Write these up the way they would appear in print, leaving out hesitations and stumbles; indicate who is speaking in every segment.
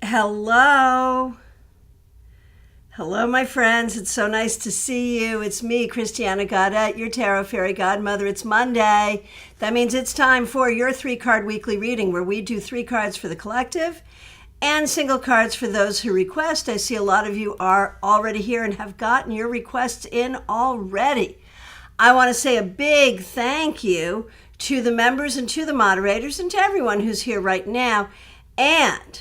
Speaker 1: Hello. Hello, my friends. It's so nice to see you. It's me, Christiana Gaudet, your Tarot Fairy Godmother. It's Monday. That means it's time for your 3-card weekly reading, where we do 3 cards for the collective and single cards for those who request. I see a lot of you are already here and have gotten your requests in already. I want to say a big thank you to the members and to the moderators and to everyone who's here right now. And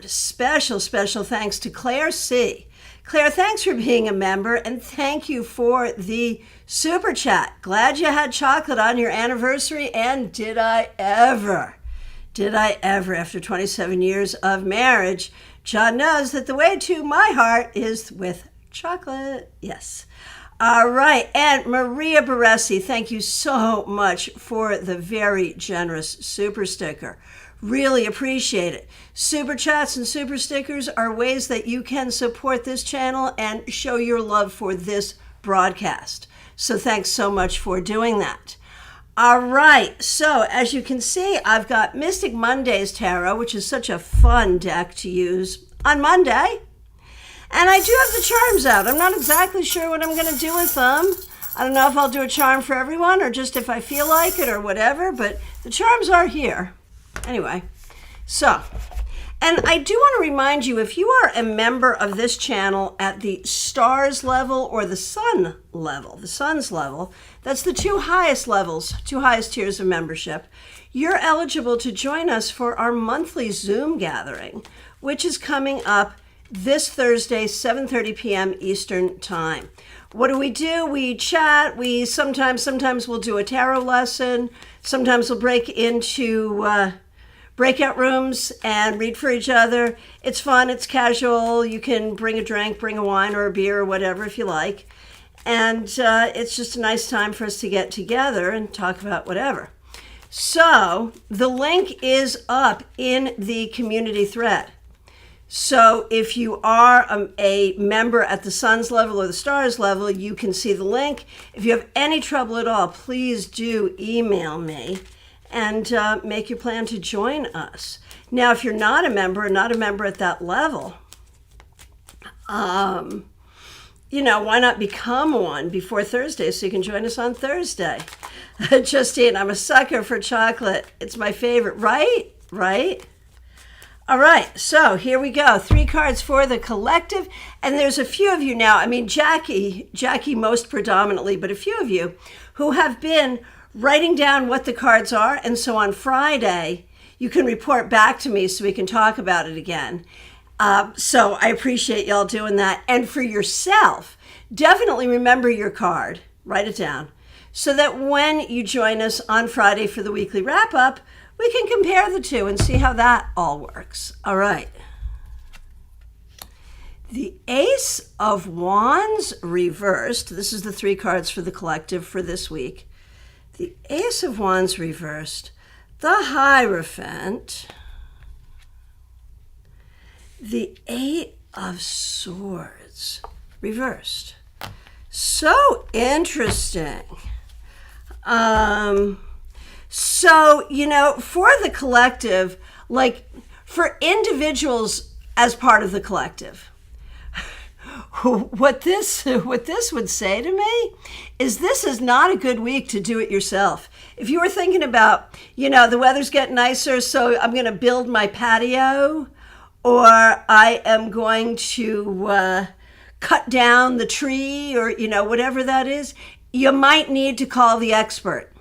Speaker 1: special thanks to Claire C. Claire, thanks for being a member, and thank you for the super chat. Glad you had chocolate on your anniversary, and did I ever, after 27 years of marriage. John knows that the way to my heart is with chocolate. Yes. All right, and Maria Baresi, thank you so much for the very generous super sticker. Really appreciate it. Super chats and super stickers are ways that you can support this channel and show your love for this broadcast. So thanks so much for doing that. All right, so as you can see, I've got Mystic Monday's Tarot, which is such a fun deck to use on Monday. And I do have the charms out. I'm not exactly sure what I'm going to do with them. I don't know if I'll do a charm for everyone or just if I feel like it or whatever, but the charms are here. Anyway, so, and I do want to remind you, if you are a member of this channel at the stars level or the sun level, the sun's level, that's the two highest levels, two highest tiers of membership, you're eligible to join us for our monthly Zoom gathering, which is coming up this Thursday, 7:30 p.m. Eastern Time. What do? We chat. We sometimes we'll do a tarot lesson. Sometimes we'll break into breakout rooms and read for each other. It's fun. It's casual. You can bring a drink, bring a wine or a beer or whatever if you like. And it's just a nice time for us to get together and talk about whatever. So the link is up in the community thread. So if you are a member at the sun's level or the stars level, you can see the link. If you have any trouble at all, please do email me and make your plan to join us. Now, if you're not a member at that level, why not become one before Thursday so you can join us on Thursday? Justine, I'm a sucker for chocolate. It's my favorite, right? All right, so here we go. 3 cards for the collective. And there's a few of you now, Jackie most predominantly, but a few of you who have been writing down what the cards are. And so on Friday, you can report back to me so we can talk about it again. So I appreciate y'all doing that. And for yourself, definitely remember your card. Write it down so that when you join us on Friday for the weekly wrap-up, we can compare the two and see how that all works. All right. The Ace of Wands reversed. This is the 3 cards for the collective for this week. The Ace of Wands reversed. The Hierophant. The 8 of Swords reversed. So interesting. So, for the collective, like for individuals as part of the collective, what this would say to me is this is not a good week to do it yourself. If you were thinking about, the weather's getting nicer, so I'm going to build my patio, or I am going to cut down the tree, or, whatever that is, you might need to call the expert.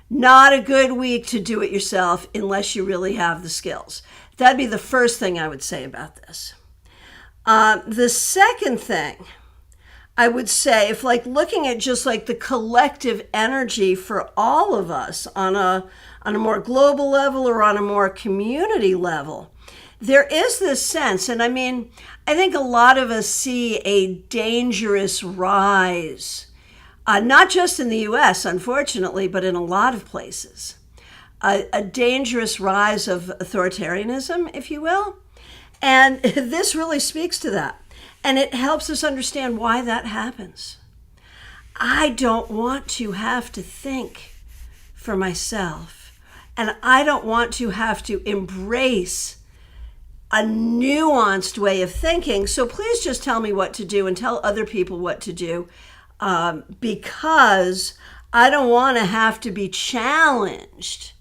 Speaker 1: Not a good week to do it yourself unless you really have the skills. That'd be the first thing I would say about this. The second thing I would say, if looking at just the collective energy for all of us on a more global level or on a more community level, there is this sense, and I think a lot of us see a dangerous rise. Not just in the U.S., unfortunately, but in a lot of places. A dangerous rise of authoritarianism, if you will. And this really speaks to that. And it helps us understand why that happens. I don't want to have to think for myself And I don't want to have to embrace a nuanced way of thinking. So please just tell me what to do and tell other people what to do, because I don't want to have to be challenged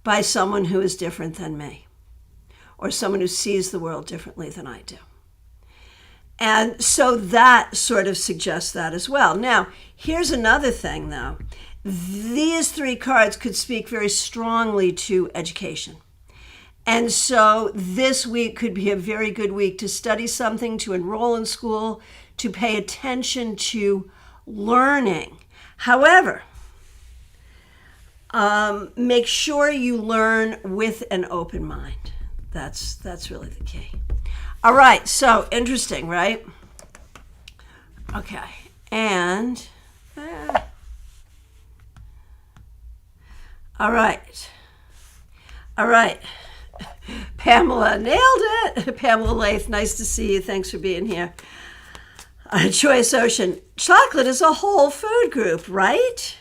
Speaker 1: by someone who is different than me or someone who sees the world differently than I do. And so that sort of suggests that as well. Now, here's another thing, though. These three cards could speak very strongly to education. And so this week could be a very good week to study something, to enroll in school, to pay attention to learning. However, make sure you learn with an open mind. That's really the key. All right, so interesting, right? Okay, and all right. Pamela nailed it. Pamela Lath, nice to see you. Thanks for being here. Choice Ocean, chocolate is a whole food group, right?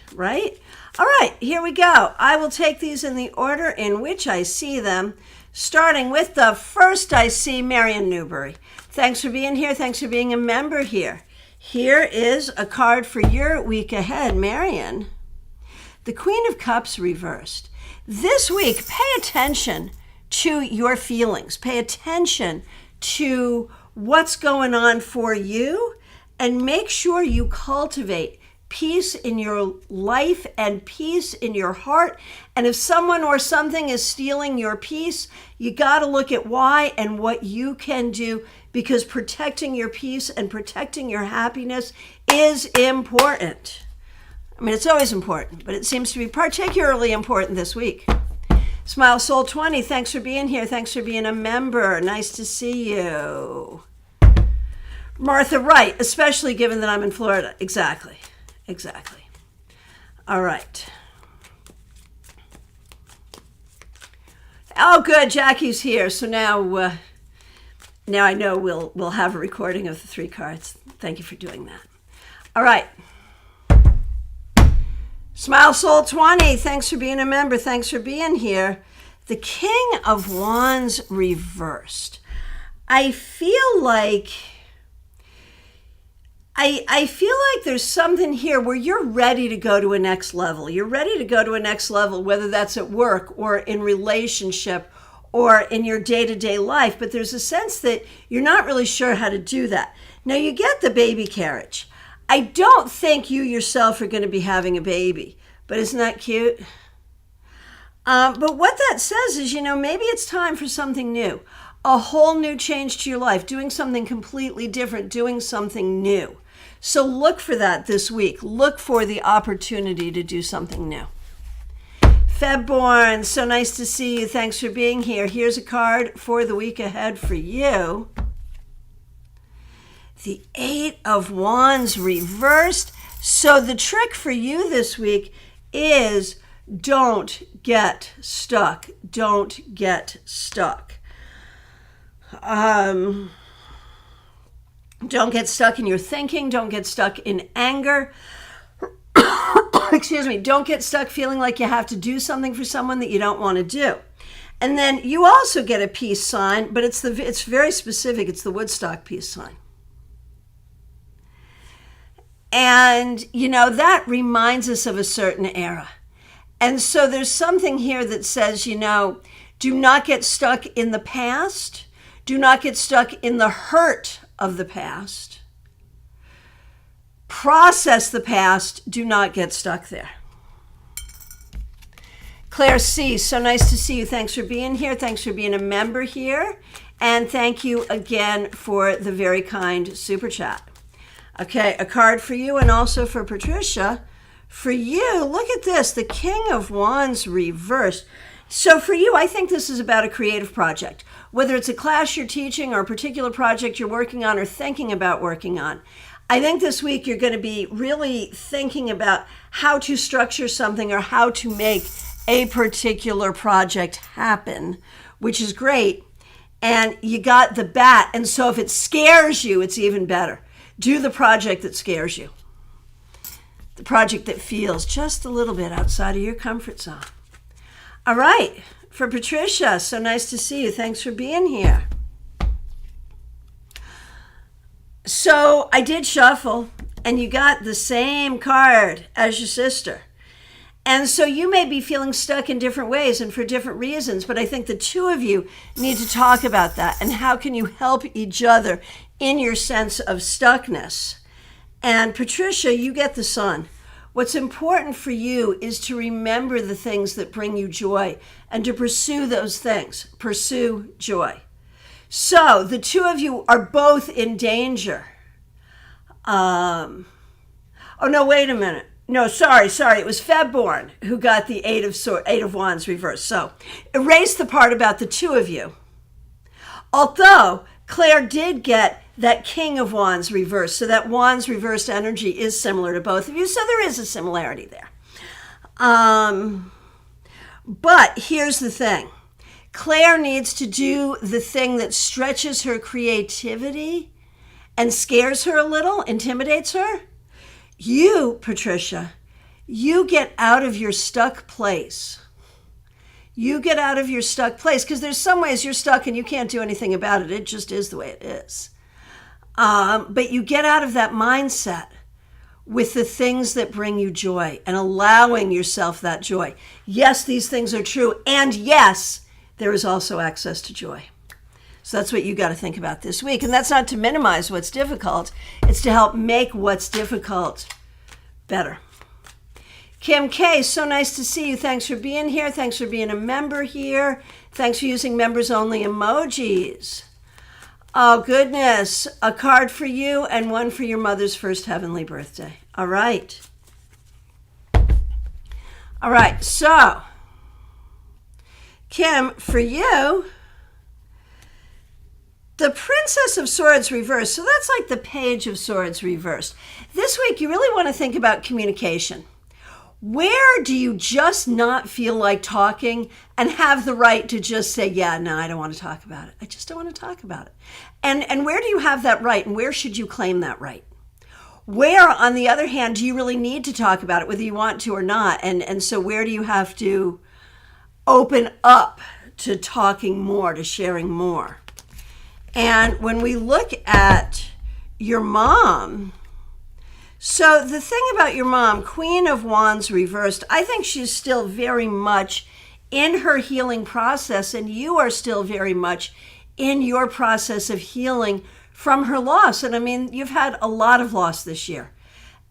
Speaker 1: All right, here we go. I will take these in the order in which I see them, starting with the first I see, Marion Newberry. Thanks for being here. Thanks for being a member here. Here is a card for your week ahead, Marion. The Queen of Cups reversed. This week, pay attention to your feelings. Pay attention to what's going on for you, and make sure you cultivate peace in your life and peace in your heart. And if someone or something is stealing your peace, you got to look at why and what you can do, because protecting your peace and protecting your happiness is important. I mean, it's always important, but it seems to be particularly important this week. Smile Soul 20, thanks for being here. Thanks for being a member. Nice to see you. Martha Wright, especially given that I'm in Florida. Exactly. All right. Oh, good. Jackie's here. So now I know we'll have a recording of the three cards. Thank you for doing that. All right. Smile Soul 20, thanks for being a member. Thanks for being here. The King of Wands reversed. I feel like there's something here where you're ready to go to a next level. You're ready to go to a next level, whether that's at work or in relationship or in your day-to-day life. But there's a sense that you're not really sure how to do that. Now, you get the baby carriage. I don't think you yourself are going to be having a baby, but isn't that cute? But what that says is, maybe it's time for something new, a whole new change to your life, doing something completely different, doing something new. So look for that this week. Look for the opportunity to do something new. Febborn, so nice to see you. Thanks for being here. Here's a card for the week ahead for you. The Eight of Wands reversed. So the trick for you this week is don't get stuck. Don't get stuck. Don't get stuck in your thinking. Don't get stuck in anger. Excuse me. Don't get stuck feeling like you have to do something for someone that you don't want to do. And then you also get a peace sign, but it's very specific. It's the Woodstock peace sign. And, that reminds us of a certain era. And so there's something here that says, do not get stuck in the past. Do not get stuck in the hurt of the past. Process the past. Do not get stuck there. Claire C., so nice to see you. Thanks for being here. Thanks for being a member here. And thank you again for the very kind super chat. Okay, a card for you and also for Patricia. For you, look at this, the King of Wands reversed. So for you, I think this is about a creative project. Whether it's a class you're teaching or a particular project you're working on or thinking about working on. I think this week you're going to be really thinking about how to structure something or how to make a particular project happen, which is great. And you got the bat. And so if it scares you, it's even better. Do the project that scares you. The project that feels just a little bit outside of your comfort zone. All right. For Patricia, so nice to see you. Thanks for being here. So I did shuffle, and you got the same card as your sister. And so you may be feeling stuck in different ways and for different reasons, but I think the two of you need to talk about that and how can you help each other in your sense of stuckness. And Patricia, you get the sun. What's important for you is to remember the things that bring you joy and to pursue those things. Pursue joy. So the two of you are both in danger. Oh, no, wait a minute. No, sorry. It was Febborn who got the Eight of Wands reversed. So erase the part about the two of you. Although Claire did get that King of Wands reversed. So that Wands reversed energy is similar to both of you. So there is a similarity there. But here's the thing. Claire needs to do the thing that stretches her creativity and scares her a little, intimidates her. You, Patricia, you get out of your stuck place. You get out of your stuck place because there's some ways you're stuck and you can't do anything about it. It just is the way it is. But you get out of that mindset with the things that bring you joy and allowing yourself that joy. Yes, these things are true. And yes, there is also access to joy. So that's what you got to think about this week. And that's not to minimize what's difficult. It's to help make what's difficult better. Kim K, so nice to see you. Thanks for being here. Thanks for being a member here. Thanks for using members only emojis. Oh, goodness. A card for you and one for your mother's first heavenly birthday. All right. All right. So, Kim, for you, the Princess of Swords reversed. So that's like the Page of Swords reversed. This week, you really want to think about communication. Where do you just not feel like talking and have the right to just say, yeah, no, I don't want to talk about it. I just don't want to talk about it. And where do you have that right? And where should you claim that right? Where, on the other hand, do you really need to talk about it, whether you want to or not? And so where do you have to open up to talking more, to sharing more? And when we look at your mom, so the thing about your mom, Queen of Wands reversed, I think she's still very much in her healing process, and you are still very much in your process of healing from her loss. And I mean, you've had a lot of loss this year.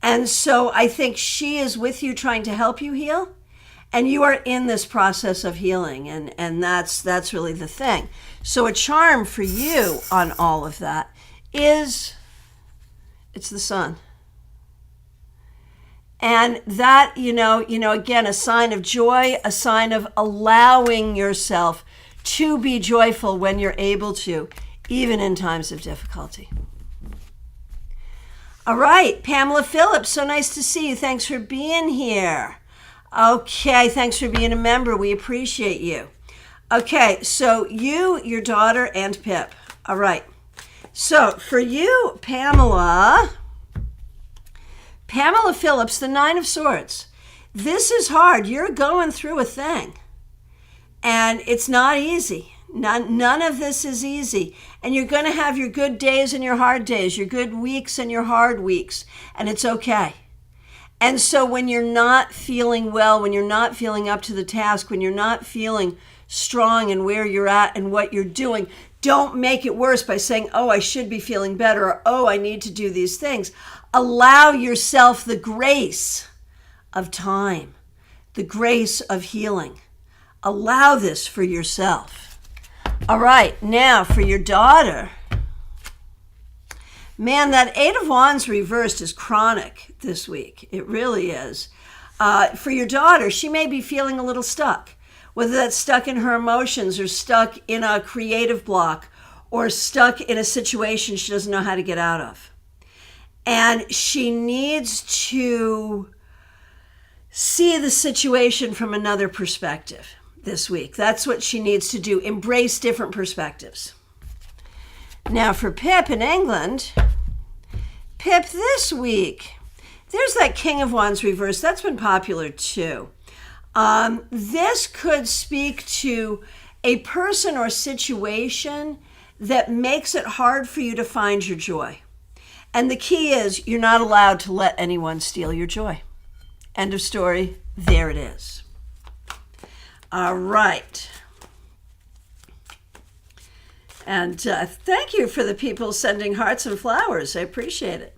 Speaker 1: And so I think she is with you trying to help you heal, and you are in this process of healing, and that's really the thing. So a charm for you on all of that is, it's the sun. And that, again, a sign of joy, a sign of allowing yourself to be joyful when you're able to, even in times of difficulty. All right, Pamela Phillips, so nice to see you. Thanks for being here. Okay, thanks for being a member. We appreciate you. Okay, so you, your daughter, and Pip. All right. So for you, Pamela Phillips, the Nine of Swords. This is hard. You're going through a thing. And it's not easy. None of this is easy. And you're going to have your good days and your hard days, your good weeks and your hard weeks. And it's okay. And so when you're not feeling well, when you're not feeling up to the task, when you're not feeling strong in where you're at and what you're doing, don't make it worse by saying, oh, I should be feeling better, or oh, I need to do these things. Allow yourself the grace of time, the grace of healing. Allow this for yourself. All right, now for your daughter. Man, that Eight of Wands reversed is chronic this week. It really is. For your daughter, she may be feeling a little stuck, whether that's stuck in her emotions or stuck in a creative block or stuck in a situation she doesn't know how to get out of. And she needs to see the situation from another perspective this week. That's what she needs to do. Embrace different perspectives. Now for Pip in England, Pip this week, there's that King of Wands reverse. That's been popular too. This could speak to a person or situation that makes it hard for you to find your joy. And the key is you're not allowed to let anyone steal your joy. End of story. There it is. All right. And thank you for the people sending hearts and flowers. I appreciate it.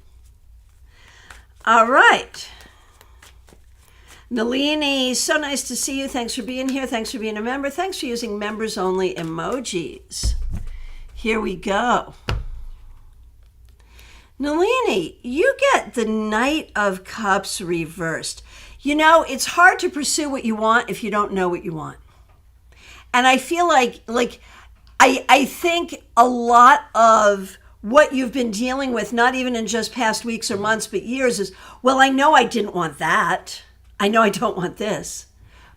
Speaker 1: All right. Nalini, so nice to see you. Thanks for being here. Thanks for being a member. Thanks for using members only emojis. Here we go. Nalini, you get the Knight of Cups reversed. You know, it's hard to pursue what you want if you don't know what you want. And I feel like I think a lot of what you've been dealing with, not even in just past weeks or months, but years, is, well, I know I didn't want that. I know I don't want this.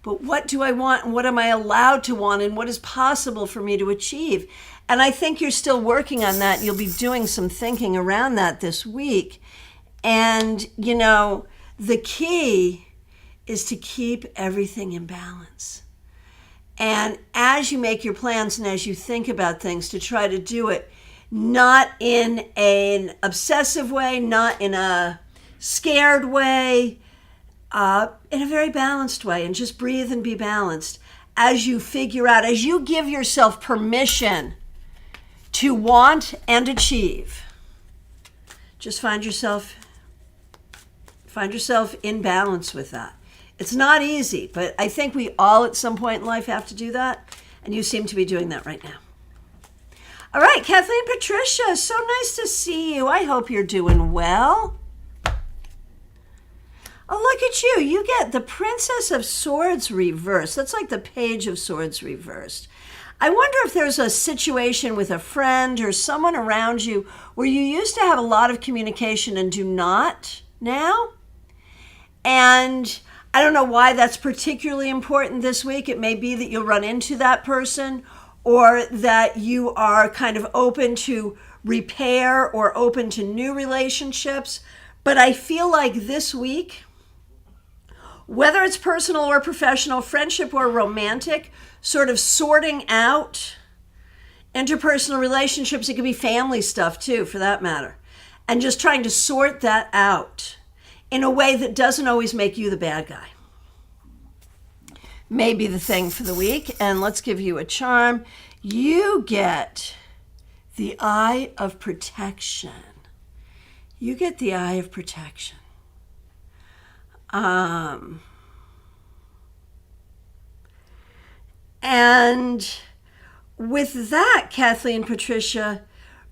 Speaker 1: But what do I want, and what am I allowed to want, and what is possible for me to achieve? And I think you're still working on that. You'll be doing some thinking around that this week. And, you know, the key is to keep everything in balance. And as you make your plans and as you think about things, to try to do it not in an obsessive way, not in a scared way, in a very balanced way, and just breathe and be balanced as you figure out, as you give yourself permission to want and achieve. Just find yourself in balance with that. It's not easy, but I think we all at some point in life have to do that, and you seem to be doing that right now. All right, Kathleen Patricia, so nice to see you. I hope you're doing well. Oh, look at you. You get the Princess of Swords reversed. That's like the Page of Swords reversed. I wonder if there's a situation with a friend or someone around you where you used to have a lot of communication and do not now. And I don't know why that's particularly important this week. It may be that you'll run into that person, or that you are kind of open to repair or open to new relationships. But I feel like this week, whether it's personal or professional, friendship or romantic, sort of sorting out interpersonal relationships, it could be family stuff too, for that matter, and just trying to sort that out in a way that doesn't always make you the bad guy. May be the thing for the week. And let's give you a charm. You get the Eye of Protection. You get the Eye of Protection. And with that, Kathleen Patricia,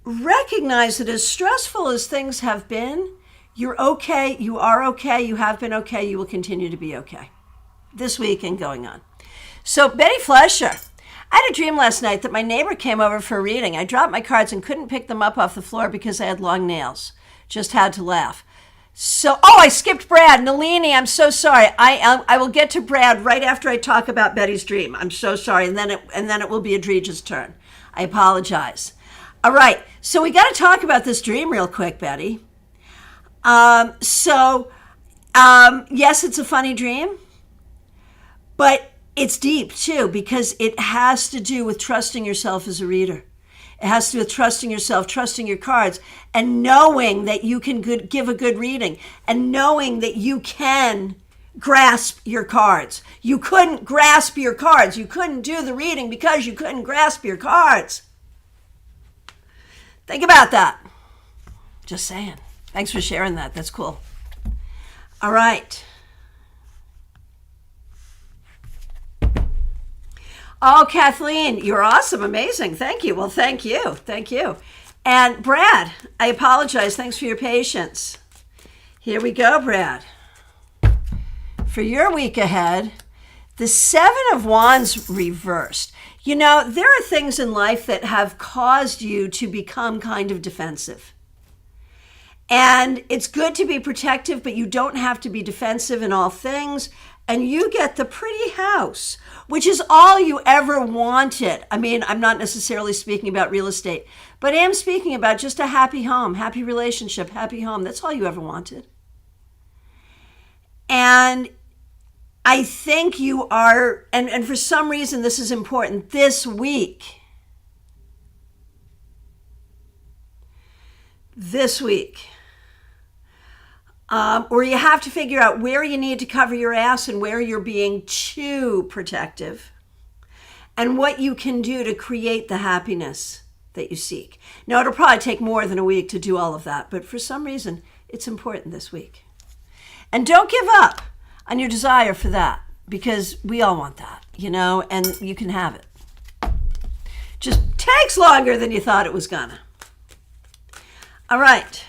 Speaker 1: recognize that as stressful as things have been, you're okay, you are okay, you have been okay, you will continue to be okay this week and going on. So Betty Flesher, I had a dream last night that my neighbor came over for a reading. I dropped my cards and couldn't pick them up off the floor because I had long nails. Just had to laugh. So, I skipped Brad. Nalini, I'm so sorry. I will get to Brad right after I talk about Betty's dream. I'm so sorry. And then it will be Adrija's turn. I apologize. All right. So we got to talk about this dream real quick, Betty. Yes, it's a funny dream, but it's deep too, because it has to do with trusting yourself as a reader. It has to do with trusting yourself, trusting your cards, and knowing that you can give a good reading, and knowing that you can grasp your cards. You couldn't grasp your cards. You couldn't do the reading because you couldn't grasp your cards. Think about that. Just saying. Thanks for sharing that. That's cool. All right. Oh, Kathleen, you're awesome. Amazing. Thank you. Well, thank you. Thank you. And Brad, I apologize. Thanks for your patience. Here we go, Brad. For your week ahead, the Seven of Wands reversed. You know, there are things in life that have caused you to become kind of defensive. And it's good to be protective, but you don't have to be defensive in all things. And you get the pretty house, which is all you ever wanted. I mean, I'm not necessarily speaking about real estate, but I am speaking about just a happy home, happy relationship, happy home. That's all you ever wanted. And I think you are, and for some reason this is important, this week, or you have to figure out where you need to cover your ass and where you're being too protective, and what you can do to create the happiness that you seek. Now, it'll probably take more than a week to do all of that, but for some reason, it's important this week. And don't give up on your desire for that, because we all want that, and you can have it. Just takes longer than you thought it was gonna. All right.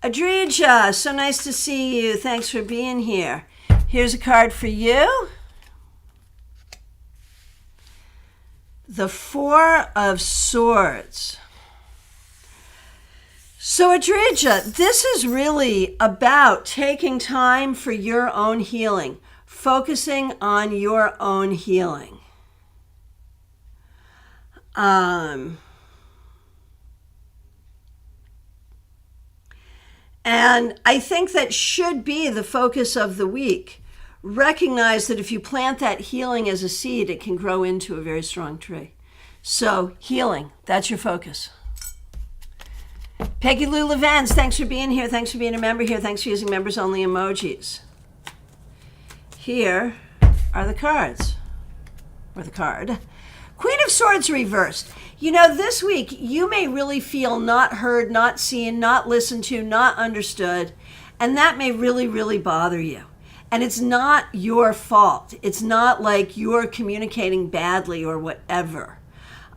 Speaker 1: Adrija, so nice to see you. Thanks for being here. Here's a card for you. The Four of Swords. So Adrija, this is really about taking time for your own healing, focusing on your own healing. And I think that should be the focus of the week. Recognize that if you plant that healing as a seed, it can grow into a very strong tree. So healing, that's your focus. Peggy Lou Levens, thanks for being here. Thanks for being a member here. Thanks for using members only emojis. Here are the cards, or the card. Queen of Swords reversed. This week, you may really feel not heard, not seen, not listened to, not understood, and that may really, really bother you. And it's not your fault. It's not like you're communicating badly or whatever.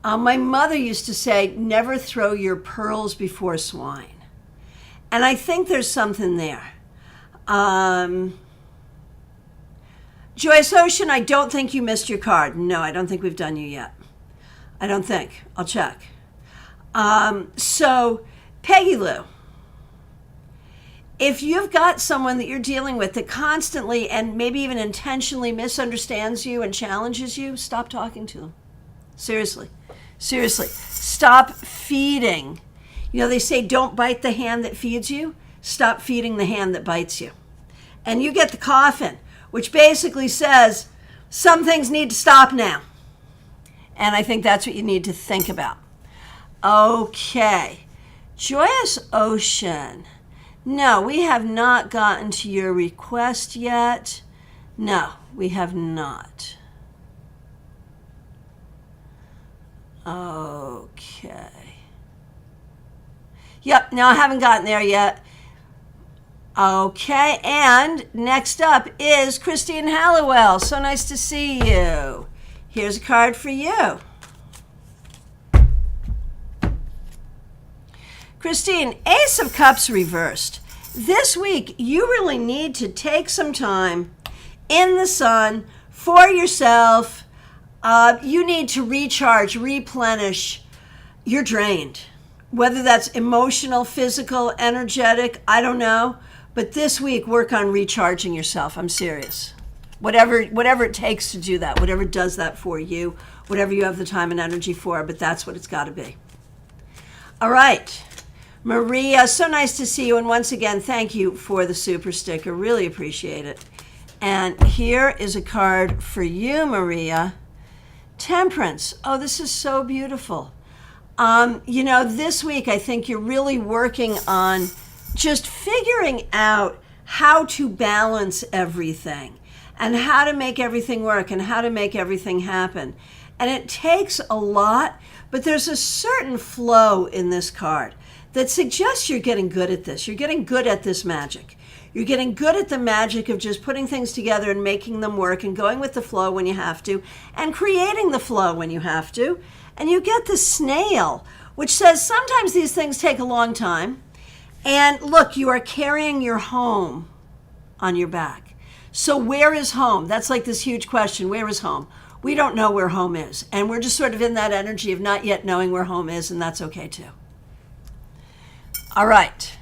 Speaker 1: My mother used to say, never throw your pearls before swine. And I think there's something there. Joyce Ocean, I don't think you missed your card. No, I don't think we've done you yet. I don't think. I'll check. So, Peggy Lou, if you've got someone that you're dealing with that constantly and maybe even intentionally misunderstands you and challenges you, stop talking to them. Seriously. Stop feeding. They say don't bite the hand that feeds you. Stop feeding the hand that bites you. And you get the coffin, which basically says some things need to stop now. And I think that's what you need to think about. Okay. Joyous Ocean. No, we have not gotten to your request yet. No, we have not. Okay. Yep, no, I haven't gotten there yet. Okay, and next up is Christine Halliwell. So nice to see you. Here's a card for you. Christine, Ace of Cups reversed. This week, you really need to take some time in the sun for yourself. You need to recharge, replenish. You're drained. Whether that's emotional, physical, energetic, I don't know. But this week, work on recharging yourself. I'm serious. Whatever it takes to do that, whatever does that for you, whatever you have the time and energy for, but that's what it's got to be. All right. Maria, so nice to see you. And once again, thank you for the super sticker. Really appreciate it. And here is a card for you, Maria. Temperance. Oh, this is so beautiful. This week, I think you're really working on just figuring out how to balance everything and how to make everything work and how to make everything happen. And it takes a lot, but there's a certain flow in this card that suggests you're getting good at this. You're getting good at this magic. You're getting good at the magic of just putting things together and making them work and going with the flow when you have to and creating the flow when you have to. And you get the snail, which says sometimes these things take a long time. And look, you are carrying your home on your back. So where is home? That's like this huge question. Where is home? We don't know where home is. And we're just sort of in that energy of not yet knowing where home is, and that's okay too. All right.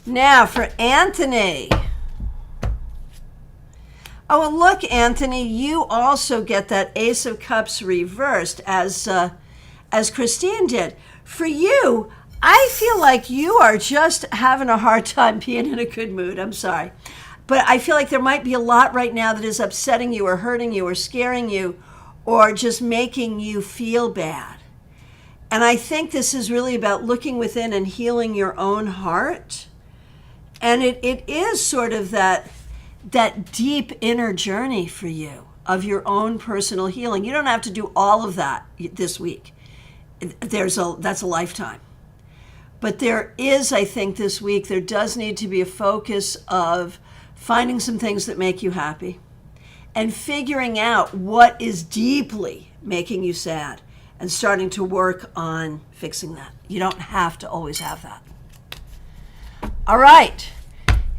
Speaker 1: Now for Anthony. Oh, and look, Anthony, you also get that Ace of Cups reversed as Christine did. For you, I feel like you are just having a hard time being in a good mood. I'm sorry. But I feel like there might be a lot right now that is upsetting you or hurting you or scaring you or just making you feel bad. And I think this is really about looking within and healing your own heart. And it is sort of that deep inner journey for you of your own personal healing. You don't have to do all of that this week. That's a lifetime. But there is, I think this week, there does need to be a focus of finding some things that make you happy and figuring out what is deeply making you sad and starting to work on fixing that. You don't have to always have that. All right.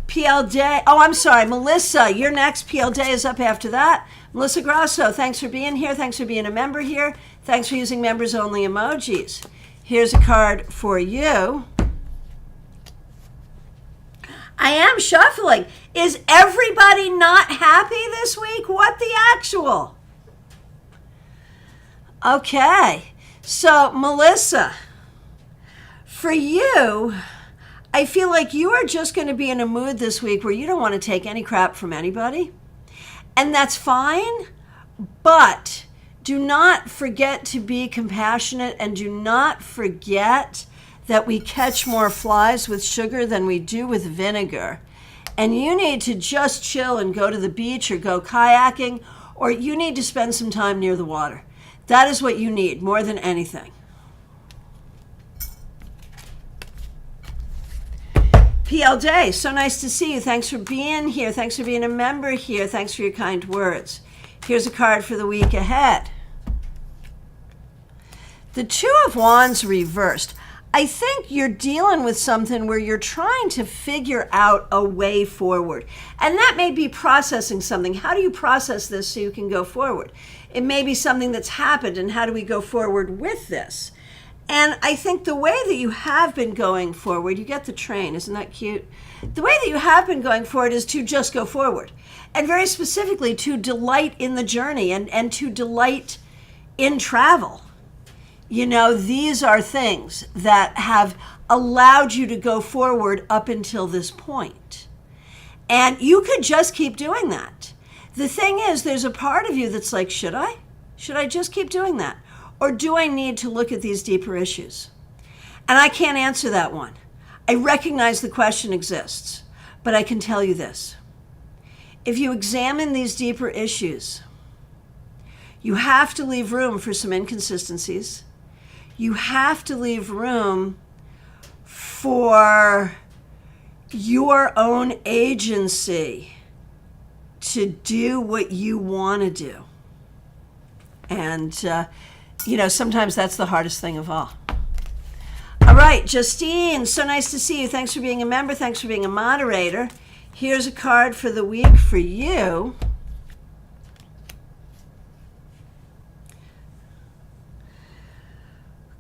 Speaker 1: PL Day. Oh, I'm sorry. Melissa, you're next. PL Day is up after that. Melissa Grasso, thanks for being here. Thanks for being a member here. Thanks for using members-only emojis. Here's a card for you. I am shuffling. Is everybody not happy this week? What the actual? Okay. So, Melissa, for you, I feel like you are just going to be in a mood this week where you don't want to take any crap from anybody. And that's fine, but do not forget to be compassionate and do not forget that we catch more flies with sugar than we do with vinegar. And you need to just chill and go to the beach or go kayaking, or you need to spend some time near the water. That is what you need more than anything. PL Day, so nice to see you. Thanks for being here. Thanks for being a member here. Thanks for your kind words. Here's a card for the week ahead. The Two of Wands reversed. I think you're dealing with something where you're trying to figure out a way forward. And that may be processing something. How do you process this so you can go forward? It may be something that's happened, and how do we go forward with this? And I think the way that you have been going forward, you get the train, isn't that cute? The way that you have been going forward is to just go forward. And very specifically to delight in the journey and to delight in travel. You know, these are things that have allowed you to go forward up until this point. And you could just keep doing that. The thing is, there's a part of you that's like, should I? Should I just keep doing that? Or do I need to look at these deeper issues? And I can't answer that one. I recognize the question exists, but I can tell you this. If you examine these deeper issues, you have to leave room for some inconsistencies. You have to leave room for your own agency to do what you want to do. And, sometimes that's the hardest thing of all. All right, Justine, so nice to see you. Thanks for being a member. Thanks for being a moderator. Here's a card for the week for you.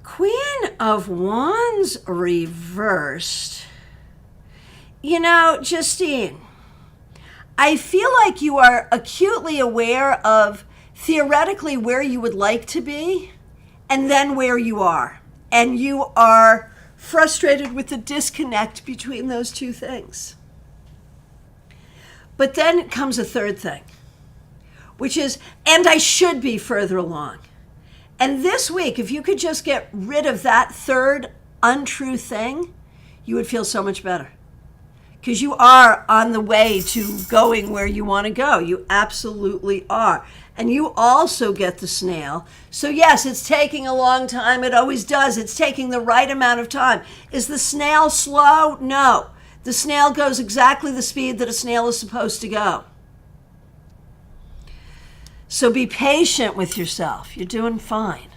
Speaker 1: Queen of Wands reversed. Justine, I feel like you are acutely aware of theoretically where you would like to be and then where you are. And you are frustrated with the disconnect between those two things. But then comes a third thing, which is, and I should be further along. And this week, if you could just get rid of that third untrue thing, you would feel so much better. Because you are on the way to going where you want to go. You absolutely are. And you also get the snail. So yes, it's taking a long time. It always does. It's taking the right amount of time. Is the snail slow? No. The snail goes exactly the speed that a snail is supposed to go. So be patient with yourself. You're doing fine.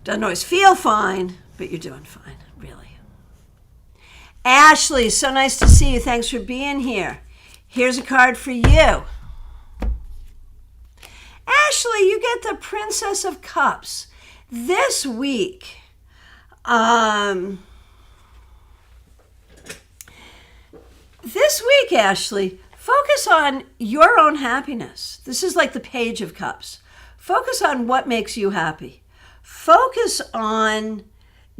Speaker 1: Doesn't always feel fine, but you're doing fine, really. Ashley, so nice to see you. Thanks for being here. Here's a card for you. Ashley, you get the Princess of Cups. This week, Ashley, focus on your own happiness. This is like the Page of Cups. Focus on what makes you happy. Focus on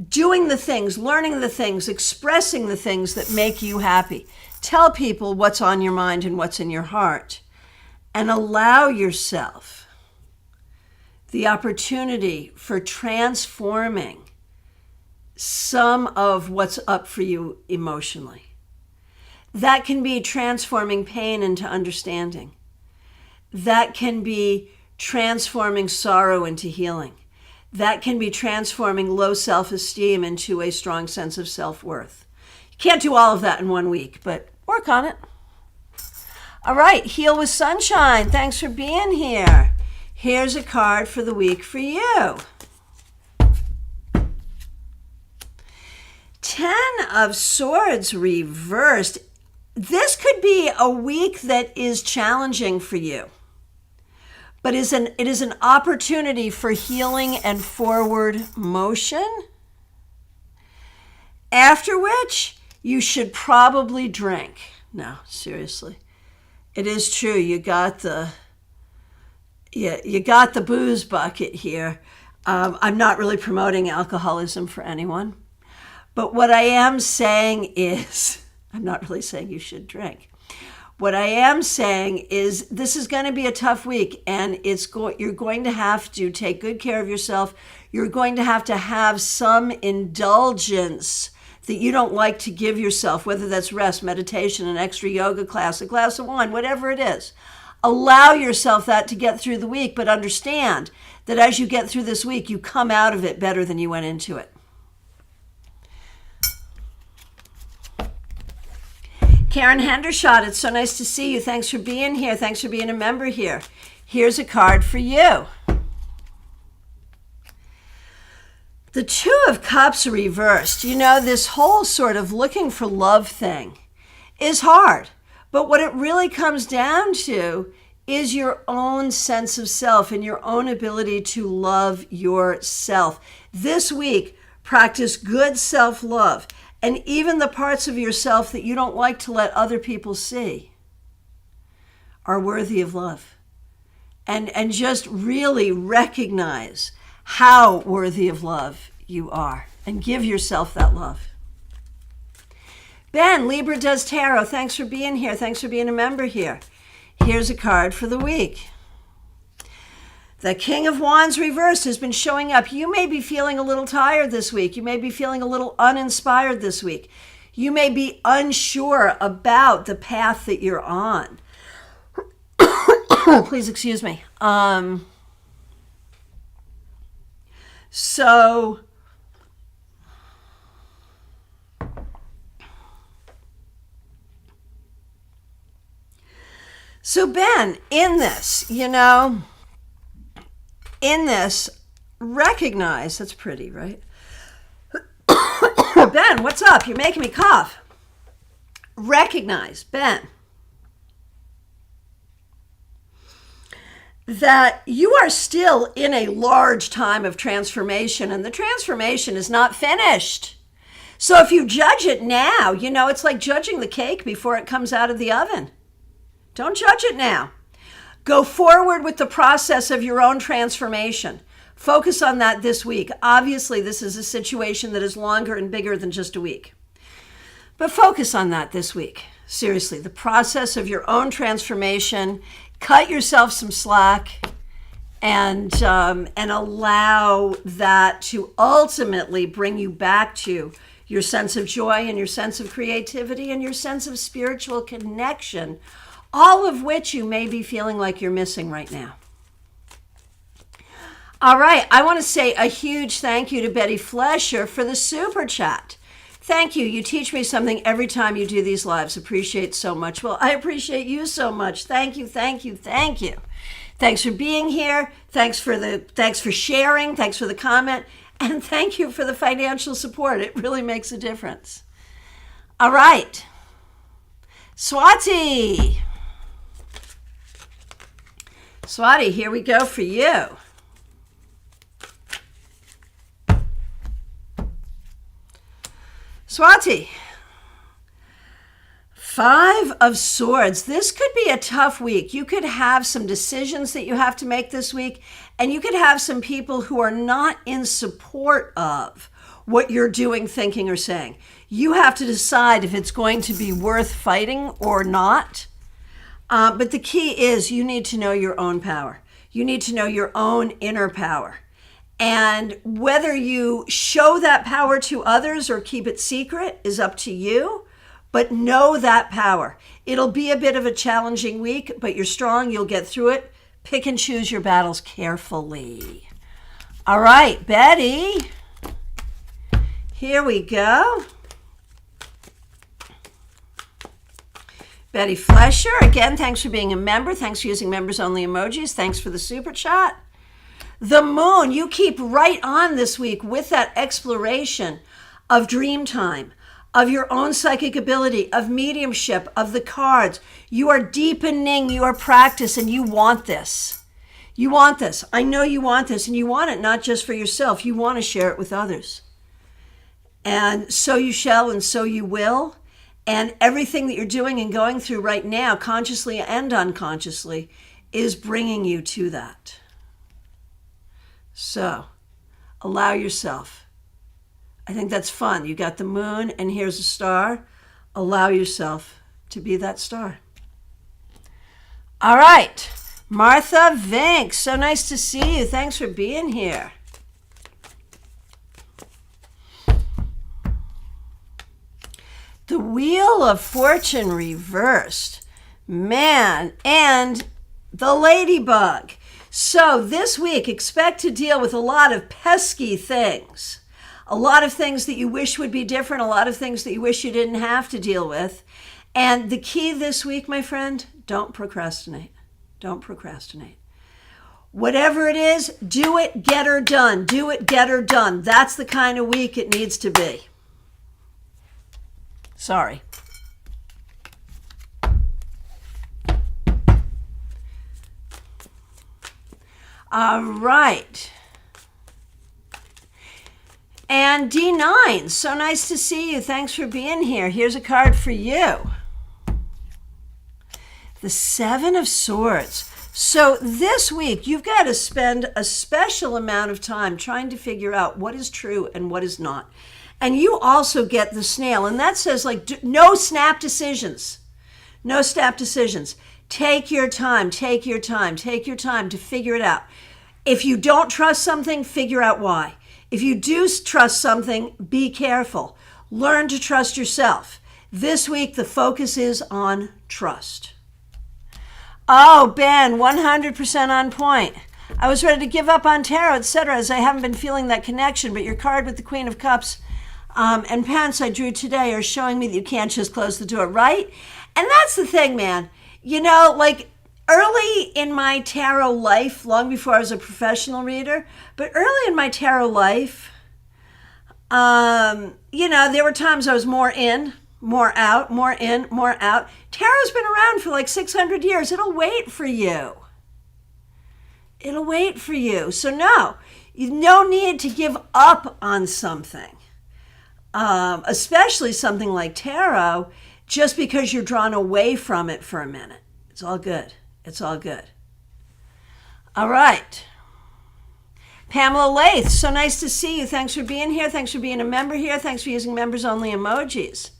Speaker 1: doing the things, learning the things, expressing the things that make you happy. Tell people what's on your mind and what's in your heart, and allow yourself the opportunity for transforming some of what's up for you emotionally. That can be transforming pain into understanding. That can be transforming sorrow into healing. That can be transforming low self-esteem into a strong sense of self-worth. You can't do all of that in 1 week, but work on it. All right, Heal with Sunshine. Thanks for being here. Here's a card for the week for you. 10 of Swords reversed. This could be a week that is challenging for you, but it is an opportunity for healing and forward motion, after which you should probably drink. No, seriously. It is true. You got the booze bucket here. I'm not really promoting alcoholism for anyone. But what I am saying is, I'm not really saying you should drink. What I am saying is this is going to be a tough week, and you're going to have to take good care of yourself. You're going to have some indulgence that you don't like to give yourself, whether that's rest, meditation, an extra yoga class, a glass of wine, whatever it is. Allow yourself that to get through the week, but understand that as you get through this week, you come out of it better than you went into it. Karen Hendershot, it's so nice to see you. Thanks for being here. Thanks for being a member here. Here's a card for you. The 2 of Cups reversed. You know, this whole sort of looking for love thing is hard. But what it really comes down to is your own sense of self and your own ability to love yourself. This week, practice good self-love. And even the parts of yourself that you don't like to let other people see are worthy of love. And just really recognize how worthy of love you are. And give yourself that love. Ben, Libra Does Tarot, thanks for being here. Thanks for being a member here. Here's a card for the week. The King of Wands reversed has been showing up. You may be feeling a little tired this week. You may be feeling a little uninspired this week. You may be unsure about the path that you're on. Please excuse me. So Ben, in this, recognize, that's pretty, right? Ben, what's up? You're making me cough. Recognize, Ben, that you are still in a large time of transformation, and the transformation is not finished. So if you judge it now, it's like judging the cake before it comes out of the oven. Don't judge it now. Go forward with the process of your own transformation. Focus on that this week. Obviously, this is a situation that is longer and bigger than just a week. But focus on that this week. Seriously, the process of your own transformation. Cut yourself some slack and allow that to ultimately bring you back to your sense of joy and your sense of creativity and your sense of spiritual connection, all of which you may be feeling like you're missing right now. All right, I want to say a huge thank you to Betty Flesher for the super chat. Thank you. You teach me something every time you do these lives. Appreciate so much. Well, I appreciate you so much. Thank you, thank you, thank you. Thanks for being here. Thanks for sharing. Thanks for the comment. And thank you for the financial support. It really makes a difference. All right. Swati, here we go for you. Swati, Five of Swords. This could be a tough week. You could have some decisions that you have to make this week, and you could have some people who are not in support of what you're doing, thinking, or saying. You have to decide if it's going to be worth fighting or not. But the key is you need to know your own power. You need to know your own inner power. And whether you show that power to others or keep it secret is up to you. But know that power. It'll be a bit of a challenging week, but you're strong. You'll get through it. Pick and choose your battles carefully. All right, Betty. Here we go. Betty Flesher, again, thanks for being a member. Thanks for using members-only emojis. Thanks for the super chat. The moon, you keep right on this week with that exploration of dream time, of your own psychic ability, of mediumship, of the cards. You are deepening your practice, and you want this. You want this. I know you want this, and you want it not just for yourself. You want to share it with others. And so you shall, and so you will. And everything that you're doing and going through right now, consciously and unconsciously, is bringing you to that. So, allow yourself. I think that's fun. You got the moon, and here's a star. Allow yourself to be that star. All right. Martha Vink, so nice to see you. Thanks for being here. The Wheel of Fortune reversed. Man, and the ladybug. So this week, expect to deal with a lot of pesky things. A lot of things that you wish would be different. A lot of things that you wish you didn't have to deal with. And the key this week, my friend, don't procrastinate. Don't procrastinate. Whatever it is, do it, get her done. Do it, get her done. That's the kind of week it needs to be. Sorry. All right. And D9, so nice to see you. Thanks for being here. Here's a card for you. The Seven of Swords. So this week, you've got to spend a special amount of time trying to figure out what is true and what is not. And you also get the snail, and that says like no snap decisions. No snap decisions. Take your time, take your time, take your time to figure it out. If you don't trust something, figure out why. If you do trust something, be careful. Learn to trust yourself. This week, the focus is on trust. Oh, Ben, 100% on point. I was ready to give up on tarot, etc., as I haven't been feeling that connection, but your card with the Queen of Cups and Pence I drew today are showing me that you can't just close the door, right? And that's the thing, man. You know, like early in my tarot life, long before I was a professional reader, but early in my tarot life, you know, there were times I was more in, more out, more in, more out. Tarot's been around for like 600 years. It'll wait for you. It'll wait for you. So no need to give up on something. Especially something like tarot, just because you're drawn away from it for a minute. It's all good. It's all good. All right. Pamela Lath, so nice to see you. Thanks for being here. Thanks for being a member here. Thanks for using members-only emojis.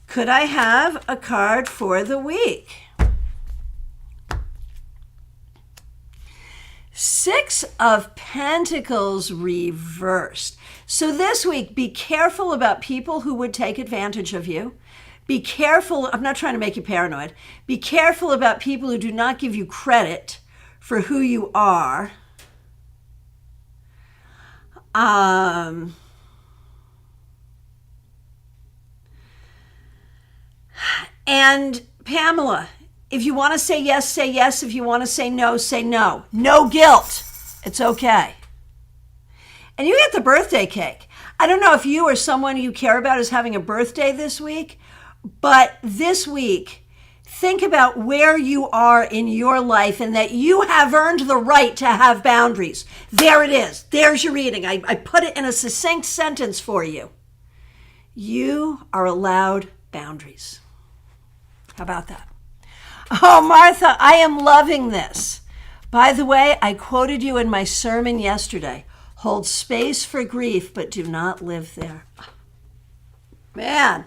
Speaker 1: Could I have a card for the week? Six of Pentacles reversed. So this week, be careful about people who would take advantage of you. Be careful. I'm not trying to make you paranoid. Be careful about people who do not give you credit for who you are. And Pamela, if you want to say yes, say yes. If you want to say no, say no. No guilt. It's okay. And you get the birthday cake. I don't know if you or someone you care about is having a birthday this week, but this week, think about where you are in your life and that you have earned the right to have boundaries. There it is. There's your reading. I put it in a succinct sentence for you. You are allowed boundaries. How about that? Oh, Martha, I am loving this. By the way, I quoted you in my sermon yesterday. Hold space for grief, but do not live there. Man,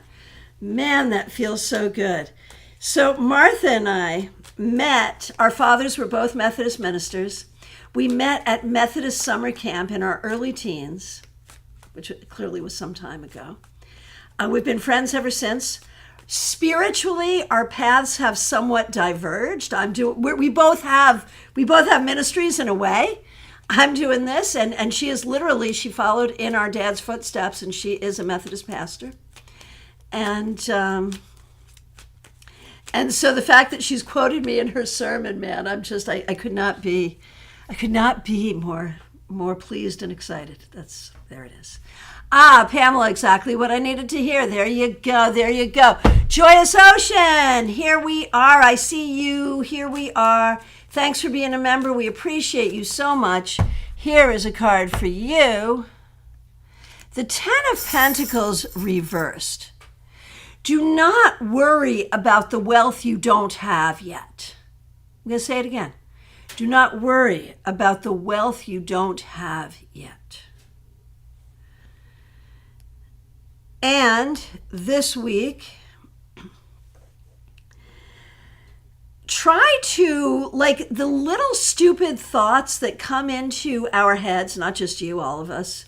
Speaker 1: that feels so good. So Martha and I met, our fathers were both Methodist ministers. We met at Methodist summer camp in our early teens, which clearly was some time ago. We've been friends ever since. Spiritually, our paths have somewhat diverged. We both have ministries in a way. I'm doing this, and she she followed in our dad's footsteps, and she is a Methodist pastor. And so the fact that she's quoted me in her sermon, man, I could not be more pleased and excited. There it is. Pamela, exactly what I needed to hear. There you go. Joyous Ocean, here we are. I see you. Here we are. Thanks for being a member. We appreciate you so much. Here is a card for you. The Ten of Pentacles reversed. Do not worry about the wealth you don't have yet. I'm going to say it again. Do not worry about the wealth you don't have yet. And this week, try to, like the little stupid thoughts that come into our heads, not just you, all of us,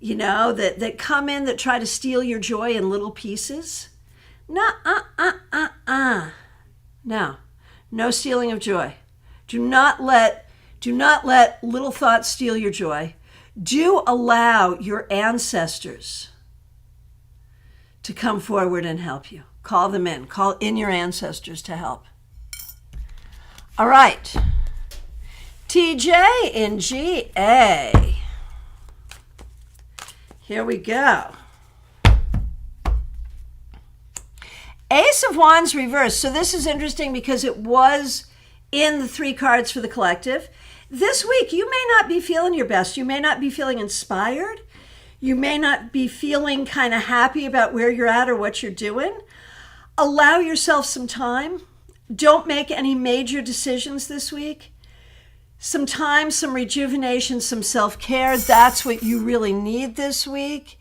Speaker 1: that come in that try to steal your joy in little pieces. No stealing of joy. Do not let little thoughts steal your joy. Do allow your ancestors to come forward and help you. Call them in. Call in your ancestors to help. All right. TJ in GA. Here we go. Ace of Wands reversed. So this is interesting because it was in the 3 cards for the collective. This week, you may not be feeling your best. You may not be feeling inspired. You may not be feeling kind of happy about where you're at or what you're doing. Allow yourself some time. Don't make any major decisions this week. Some time, some rejuvenation, some self-care. That's what you really need this week.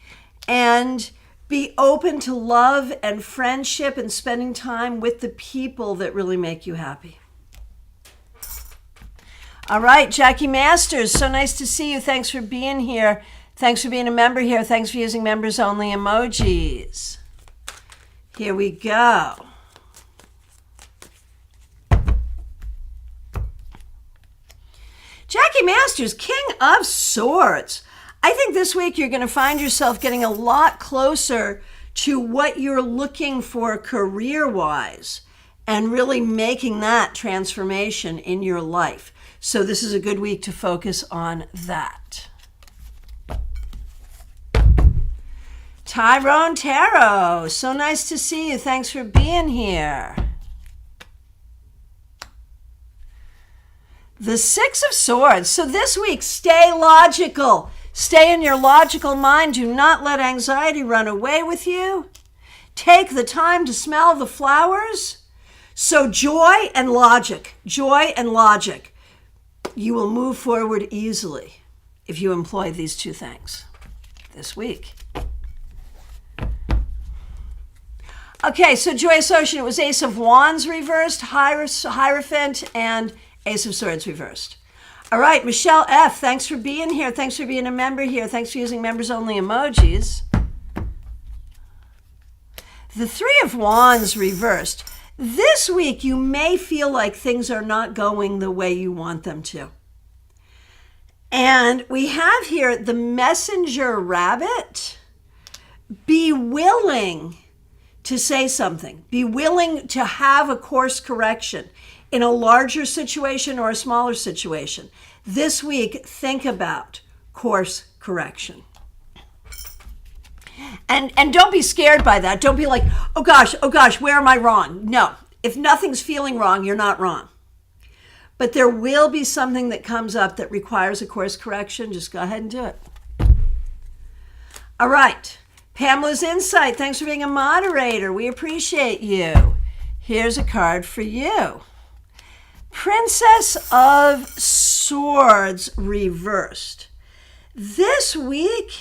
Speaker 1: And be open to love and friendship and spending time with the people that really make you happy. All right, Jackie Masters, so nice to see you. Thanks for being here. Thanks for being a member here. Thanks for using members only emojis. Here we go. Jackie Masters, King of Swords. I think this week you're going to find yourself getting a lot closer to what you're looking for career-wise and really making that transformation in your life. So this is a good week to focus on that. Tyrone Tarot, so nice to see you. Thanks for being here. The Six of Swords. So this week, stay logical. Stay in your logical mind. Do not let anxiety run away with you. Take the time to smell the flowers. So joy and logic. You will move forward easily if you employ these 2 things this week. Okay, so Joyous Ocean, it was Ace of Wands reversed, Hierophant, and Ace of Swords reversed. All right, Michelle F., thanks for being here. Thanks for being a member here. Thanks for using members-only emojis. The Three of Wands reversed. This week, you may feel like things are not going the way you want them to. And we have here the Messenger Rabbit. Be willing to say something. Be willing to have a course correction in a larger situation or a smaller situation. This week, think about course correction. And don't be scared by that. Don't be like, oh gosh, where am I wrong? No, if nothing's feeling wrong, you're not wrong. But there will be something that comes up that requires a course correction. Just go ahead and do it. All right. Pamela's Insight, thanks for being a moderator. We appreciate you. Here's a card for you. Princess of Swords reversed. This week,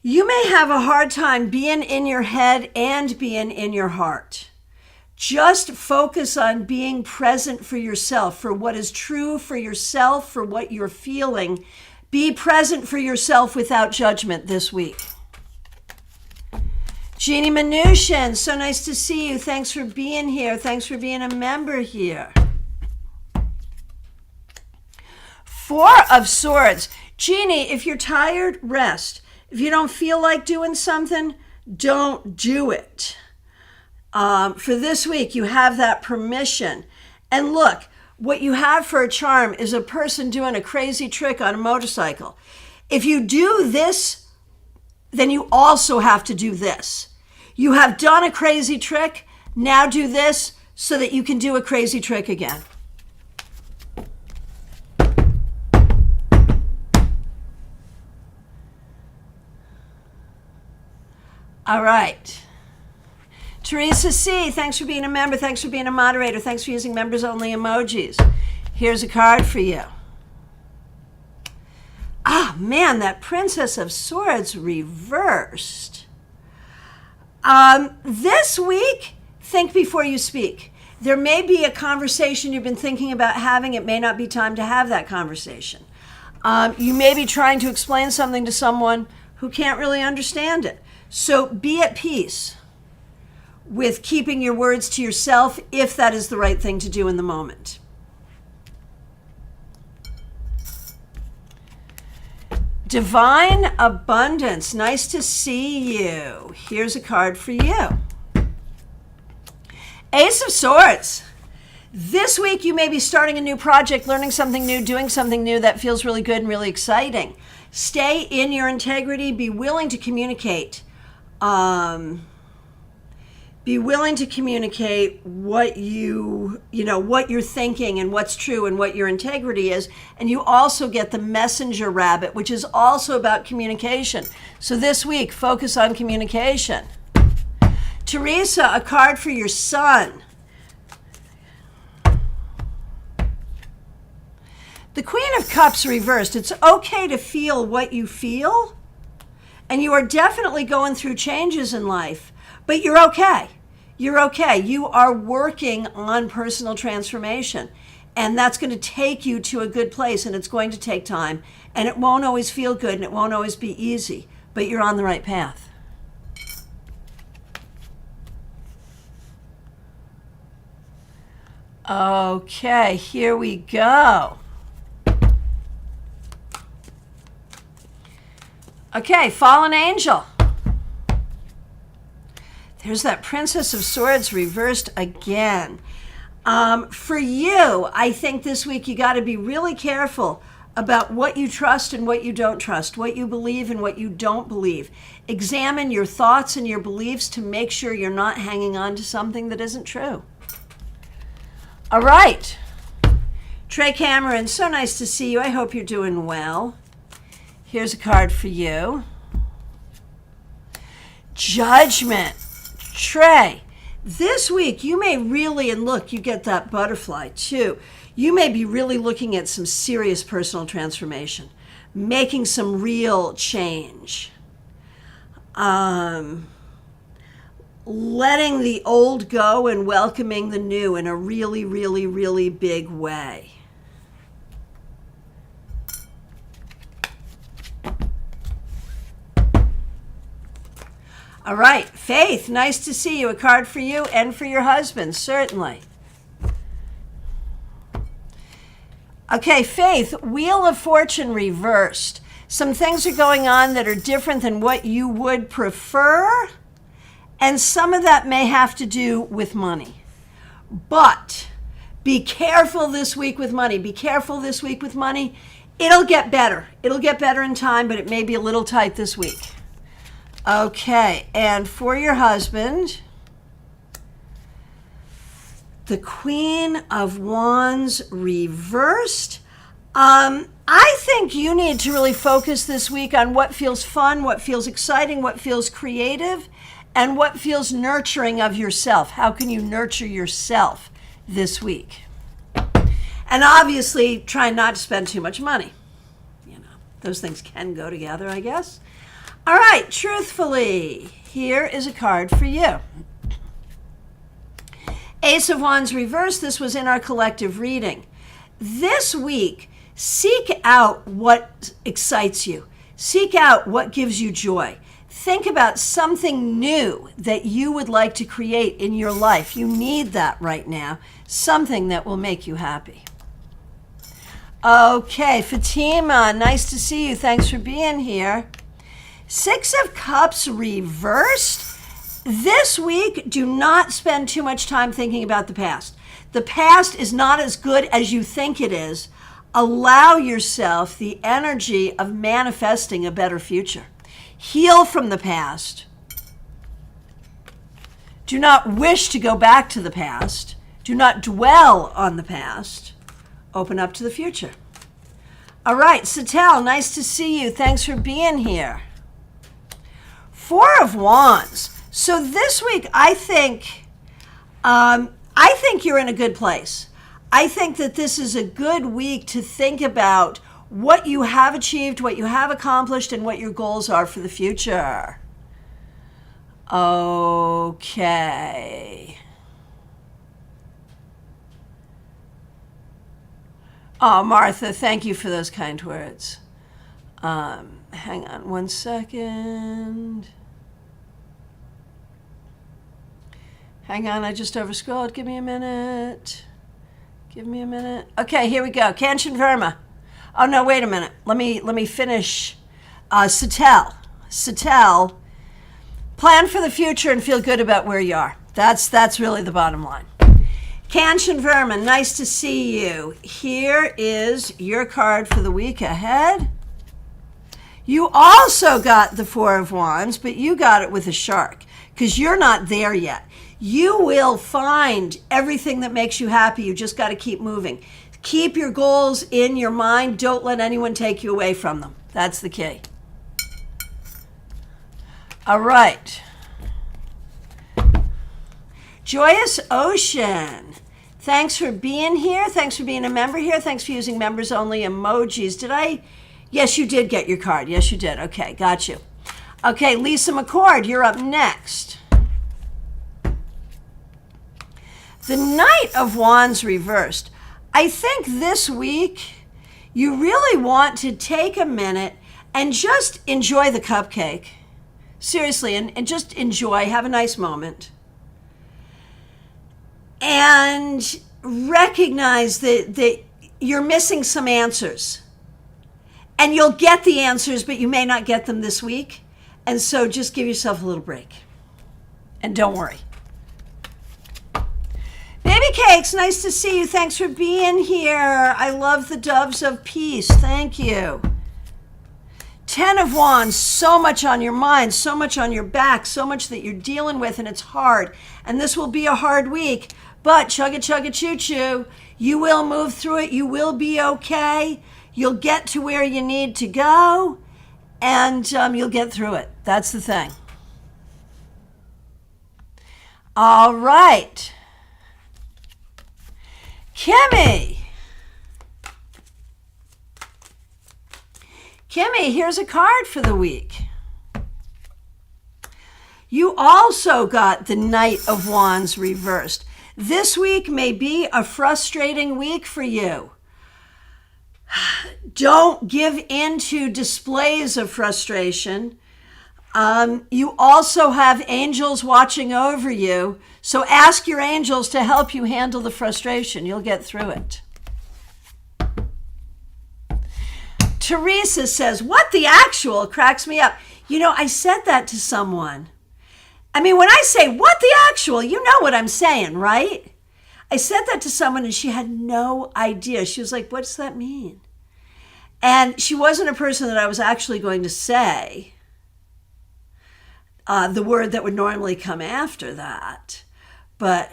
Speaker 1: you may have a hard time being in your head and being in your heart. Just focus on being present for yourself, for what is true for yourself, for what you're feeling. Be present for yourself without judgment this week. Jeannie Mnuchin, so nice to see you. Thanks for being here. Thanks for being a member here. Four of Swords. Jeannie, if you're tired, rest. If you don't feel like doing something, don't do it. For this week, you have that permission. And look, what you have for a charm is a person doing a crazy trick on a motorcycle. If you do this, then you also have to do this. You have done a crazy trick, now do this so that you can do a crazy trick again. All right. Teresa C., thanks for being a member. Thanks for being a moderator. Thanks for using members-only emojis. Here's a card for you. Ah, man, that Princess of Swords reversed. This week, think before you speak. There may be a conversation you've been thinking about having. It may not be time to have that conversation. You may be trying to explain something to someone who can't really understand it. So be at peace with keeping your words to yourself if that is the right thing to do in the moment. Divine Abundance, nice to see you. Here's a card for you. Ace of Swords. This week you may be starting a new project, learning something new, doing something new that feels really good and really exciting. Stay in your integrity, be willing to communicate. Be willing to communicate what what you're thinking and what's true and what your integrity is. And you also get the messenger rabbit, which is also about communication. So this week, focus on communication. Teresa, a card for your son. The Queen of Cups reversed. It's okay to feel what you feel. And you are definitely going through changes in life, but you're okay. You're okay. You are working on personal transformation, and that's going to take you to a good place, and it's going to take time, and it won't always feel good, and it won't always be easy, but you're on the right path. Okay, here we go. Okay, Fallen Angel. There's that Princess of Swords reversed again. For you, I think this week you got to be really careful about what you trust and what you don't trust, what you believe and what you don't believe. Examine your thoughts and your beliefs to make sure you're not hanging on to something that isn't true. All right. Trey Cameron, so nice to see you. I hope you're doing well. Here's a card for you. Judgment. Trey, this week you may really, and look, you get that butterfly too. You may be really looking at some serious personal transformation, making some real change. Letting the old go and welcoming the new in a really, really, really big way. All right, Faith, nice to see you. A card for you and for your husband, certainly. Okay, Faith, Wheel of Fortune reversed. Some things are going on that are different than what you would prefer, and some of that may have to do with money. But be careful this week with money. Be careful this week with money. It'll get better. It'll get better in time, but it may be a little tight this week. Okay, and for your husband, the Queen of Wands reversed. I think you need to really focus this week on what feels fun, what feels exciting, what feels creative, And what feels nurturing of yourself? How can you nurture yourself this week? And obviously, try not to spend too much money. You know, those things can go together, I guess. All right, truthfully, here is a card for you. Ace of Wands reversed. This was in our collective reading. This week, seek out what excites you. Seek out what gives you joy. Think about something new that you would like to create in your life. You need that right now. Something that will make you happy. Okay, Fatima, nice to see you. Thanks for being here. Six of Cups reversed. This week, do not spend too much time thinking about the past. The past is not as good as you think it is. Allow yourself the energy of manifesting a better future. Heal from the past. Do not wish to go back to the past. Do not dwell on the past. Open up to the future. All right, Satel, nice to see you. Thanks for being here. Four of Wands. So this week, I think you're in a good place. I think that this is a good week to think about what you have achieved, what you have accomplished, and what your goals are for the future. Okay. Oh, Martha, thank you for those kind words. Hang on one second. Hang on, I just overscrolled. Give me a minute. Okay, here we go. Kanchan Verma. Oh, no, wait a minute. Let me finish. Satel, plan for the future and feel good about where you are. That's really the bottom line. Kanchan Verma, nice to see you. Here is your card for the week ahead. You also got the Four of Wands, but you got it with a shark because you're not there yet. You will find everything that makes you happy. You just got to keep moving. Keep your goals in your mind. Don't let anyone take you away from them. That's the key. All right. Joyous Ocean. Thanks for being here. Thanks for being a member here. Thanks for using members only emojis. Yes, you did get your card. Yes, you did. Okay, got you. Okay, Lisa McCord, you're up next. The Knight of Wands reversed. I think this week you really want to take a minute and just enjoy the cupcake. Seriously, and just enjoy, have a nice moment. And recognize that you're missing some answers. And you'll get the answers, but you may not get them this week. And so just give yourself a little break. And don't worry. Baby Cakes, nice to see you. Thanks for being here. I love the doves of peace. Thank you. Ten of Wands, so much on your mind, so much on your back, so much that you're dealing with, and it's hard. And this will be a hard week, but chugga chugga choo choo. You will move through it. You will be okay. You'll get to where you need to go, and you'll get through it. That's the thing. All right. Kimmy, here's a card for the week. You also got the Knight of Wands reversed. This week may be a frustrating week for you. Don't give in to displays of frustration. You also have angels watching over you. So ask your angels to help you handle the frustration. You'll get through it. Teresa says, what the actual cracks me up. You know, I said that to someone. I mean, when I say what the actual, you know what I'm saying, right? I said that to someone and she had no idea. She was like, what does that mean? And she wasn't a person that I was actually going to say the word that would normally come after that. But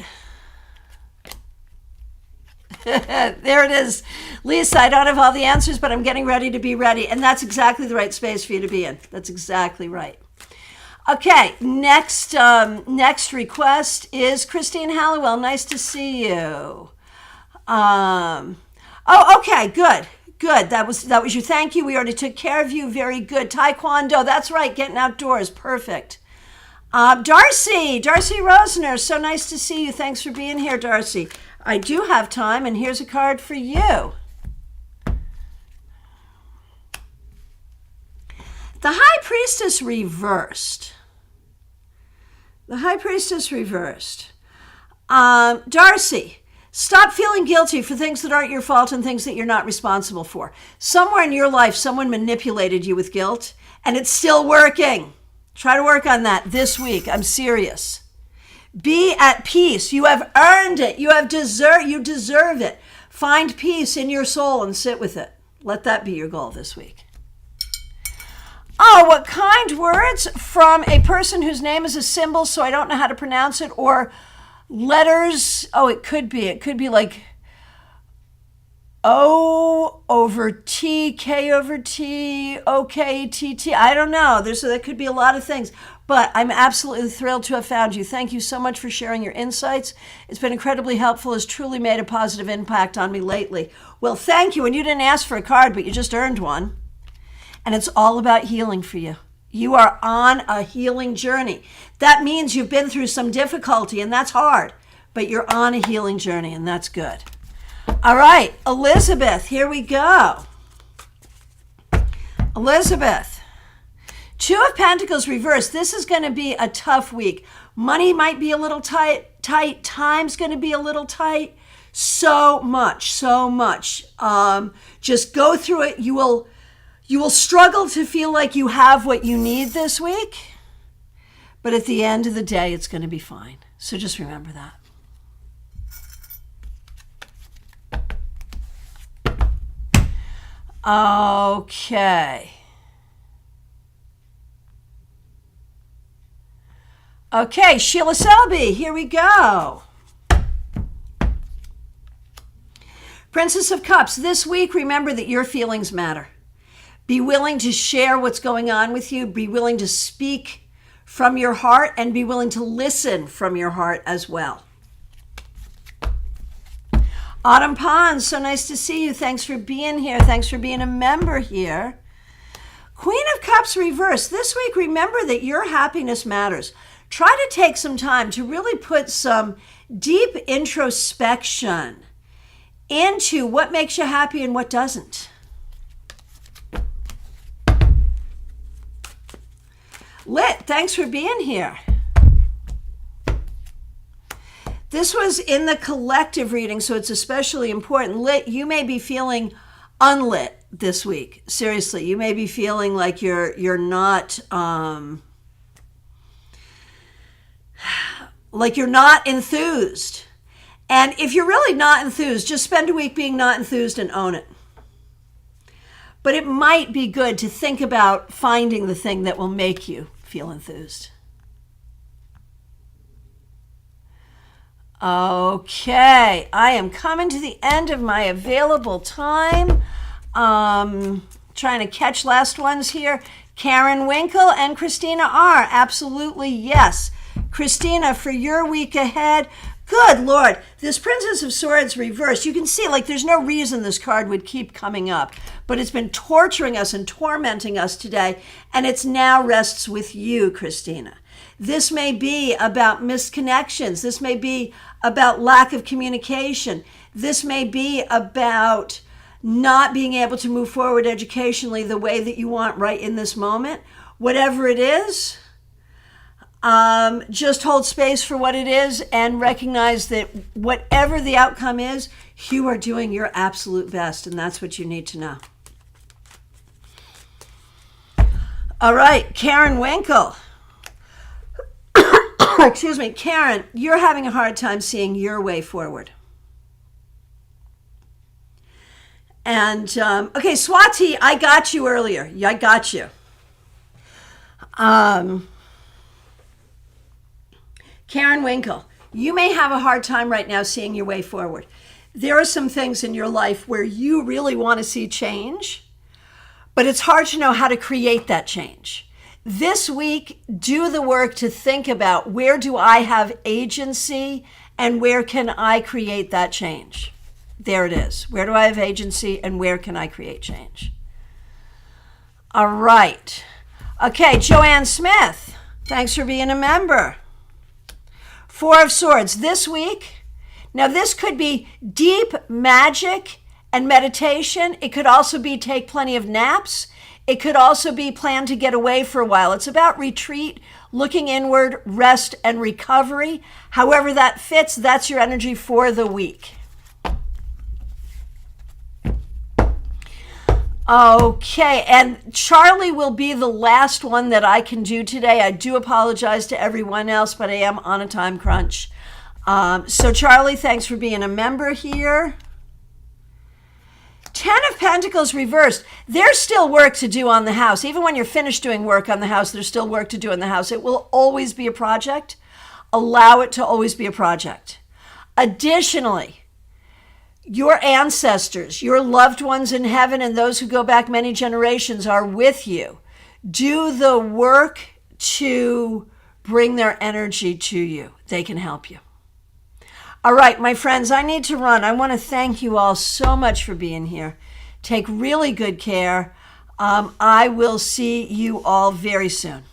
Speaker 1: there it is. Lisa, I don't have all the answers, but I'm getting ready to be ready. And that's exactly the right space for you to be in. That's exactly right. Okay, next request is Christine Halliwell. Nice to see you. Okay, good. That was your thank you. We already took care of you. Very good. Taekwondo. That's right. Getting outdoors. Perfect. Darcy Rosner. So nice to see you. Thanks for being here, Darcy. I do have time, and here's a card for you. The High Priestess reversed. Darcy, stop feeling guilty for things that aren't your fault and things that you're not responsible for. Somewhere in your life, someone manipulated you with guilt, and it's still working. Try to work on that this week. I'm serious. Be at peace. You have earned it. You deserve it. Find peace in your soul and sit with it. Let that be your goal this week. Oh, what kind words from a person whose name is a symbol, so I don't know how to pronounce it, or letters. Oh, it could be like O over T, K over T, OK, T, T. I don't know. That could be a lot of things, but I'm absolutely thrilled to have found you. Thank you so much for sharing your insights. It's been incredibly helpful. It's truly made a positive impact on me lately. Well, thank you. And you didn't ask for a card, but you just earned one. And it's all about healing for you. You are on a healing journey. That means you've been through some difficulty, and that's hard, but you're on a healing journey, and that's good. All right, Elizabeth, here we go. Elizabeth, Two of Pentacles reversed. This is going to be a tough week. Money might be a little tight. Time's going to be a little tight. So much. Just go through it. You will struggle to feel like you have what you need this week, but at the end of the day, it's going to be fine. So just remember that. Okay, Sheila Selby, here we go. Princess of Cups, this week, remember that your feelings matter. Be willing to share what's going on with you. Be willing to speak from your heart and be willing to listen from your heart as well. Autumn Pond, so nice to see you. Thanks for being here. Thanks for being a member here. Queen of Cups reversed. This week, remember that your happiness matters. Try to take some time to really put some deep introspection into what makes you happy and what doesn't. Lit, thanks for being here. This was in the collective reading, so it's especially important. Lit, you may be feeling unlit this week. Seriously, you may be feeling like you're not enthused. And if you're really not enthused, just spend a week being not enthused and own it. But it might be good to think about finding the thing that will make you feel enthused. Okay, I am coming to the end of my available time. Trying to catch last ones here. Karen Winkle and Christina R. Absolutely, yes. Christina, for your week ahead, good Lord, this Princess of Swords reversed. You can see, like, there's no reason this card would keep coming up, but it's been torturing us and tormenting us today, and it's now rests with you, Christina. This may be about misconnections. This may be about lack of communication. This may be about not being able to move forward educationally the way that you want right in this moment. Whatever it is, just hold space for what it is and recognize that whatever the outcome is, you are doing your absolute best, and that's what you need to know. All right, Karen Winkle. Excuse me, Karen, you're having a hard time seeing your way forward. And, okay, Swati, I got you earlier. Yeah, I got you. Karen Winkle, you may have a hard time right now seeing your way forward. There are some things in your life where you really want to see change, but it's hard to know how to create that change. This week, do the work to think about where do I have agency and where can I create that change? There it is. Where do I have agency and where can I create change? All right. Okay, Joanne Smith, thanks for being a member. Four of Swords this week. Now, this could be deep magic and meditation. It could also be take plenty of naps. It could also be plan to get away for a while. It's about retreat, looking inward, rest, and recovery. However that fits, that's your energy for the week. Okay, and Charlie will be the last one that I can do today. I do apologize to everyone else, but I am on a time crunch. So Charlie, thanks for being a member here. 10 of Pentacles reversed. There's still work to do on the house. Even when you're finished doing work on the house, there's still work to do in the house. It will always be a project. Allow it to always be a project. Additionally, your ancestors, your loved ones in heaven, and those who go back many generations are with you. Do the work to bring their energy to you. They can help you. All right, my friends, I need to run. I want to thank you all so much for being here. Take really good care. I will see you all very soon.